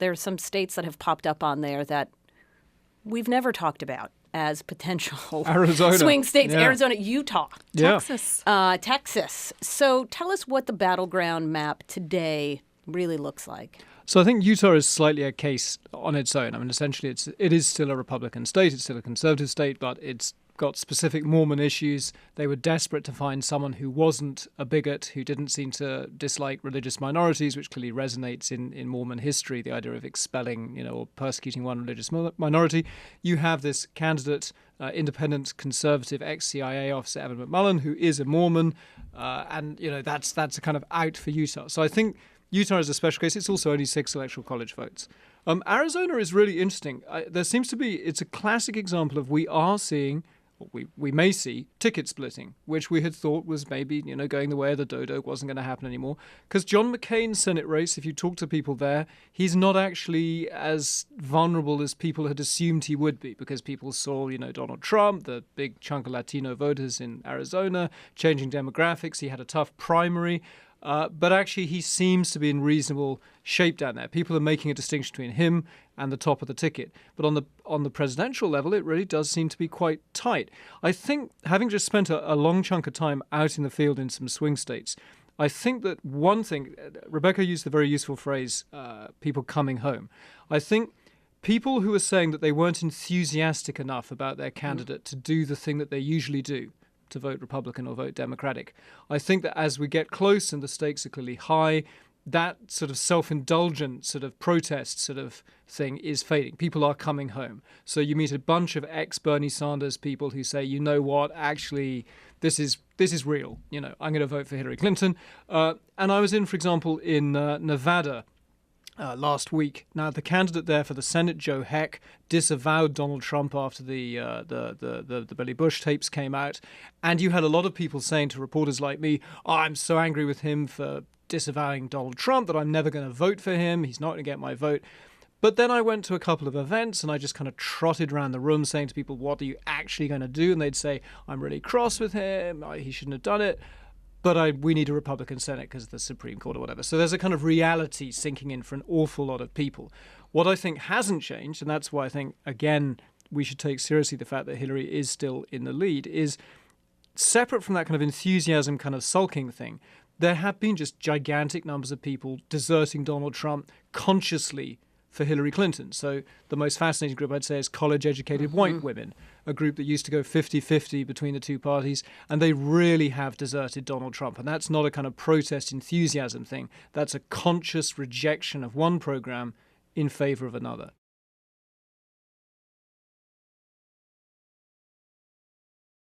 There are some states that have popped up on there that we've never talked about as potential Arizona. swing states. Yeah. Arizona, Utah. Yeah. Texas. So tell us what the battleground map today really looks like. So I think Utah is slightly a case on its own. I mean, essentially, it is still a Republican state. It's still a conservative state, but it's got specific Mormon issues. They were desperate to find someone who wasn't a bigot, who didn't seem to dislike religious minorities, which clearly resonates in Mormon history, the idea of expelling, or persecuting one religious minority. You have this candidate, independent conservative ex-CIA officer Evan McMullen, who is a Mormon, and that's a kind of out for Utah. So I think Utah is a special case. It's also only 6 electoral college votes. Arizona is really interesting. There seems to be, it's a classic example of we are seeing, we may see, ticket splitting, which we had thought was maybe, going the way of the dodo, wasn't going to happen anymore. Because John McCain's Senate race, if you talk to people there, he's not actually as vulnerable as people had assumed he would be, because people saw, Donald Trump, the big chunk of Latino voters in Arizona, changing demographics. He had a tough primary. But actually, he seems to be in reasonable shape down there. People are making a distinction between him and the top of the ticket. But on the presidential level, it really does seem to be quite tight. I think, having just spent a long chunk of time out in the field in some swing states, I think that one thing, Rebecca used the very useful phrase, people coming home. I think people who are saying that they weren't enthusiastic enough about their candidate to do the thing that they usually do, to vote Republican or vote Democratic. I think that as we get close and the stakes are clearly high, that sort of self-indulgent sort of protest sort of thing is fading. People are coming home. So you meet a bunch of ex-Bernie Sanders people who say, you know what, actually, this is real. I'm going to vote for Hillary Clinton. And I was for example, in Nevada last week. Now, the candidate there for the Senate, Joe Heck, disavowed Donald Trump after the Billy Bush tapes came out. And you had a lot of people saying to reporters like me, I'm so angry with him for disavowing Donald Trump that I'm never going to vote for him. He's not going to get my vote. But then I went to a couple of events and I just kind of trotted around the room saying to people, what are you actually going to do? And they'd say, I'm really cross with him. He shouldn't have done it. But we need a Republican Senate because of the Supreme Court or whatever. So there's a kind of reality sinking in for an awful lot of people. What I think hasn't changed, and that's why I think, again, we should take seriously the fact that Hillary is still in the lead, is separate from that kind of enthusiasm, kind of sulking thing, there have been just gigantic numbers of people deserting Donald Trump consciously for Hillary Clinton. So the most fascinating group, I'd say, is college-educated white women, a group that used to go 50-50 between the two parties, and they really have deserted Donald Trump. And that's not a kind of protest enthusiasm thing. That's a conscious rejection of one program in favor of another.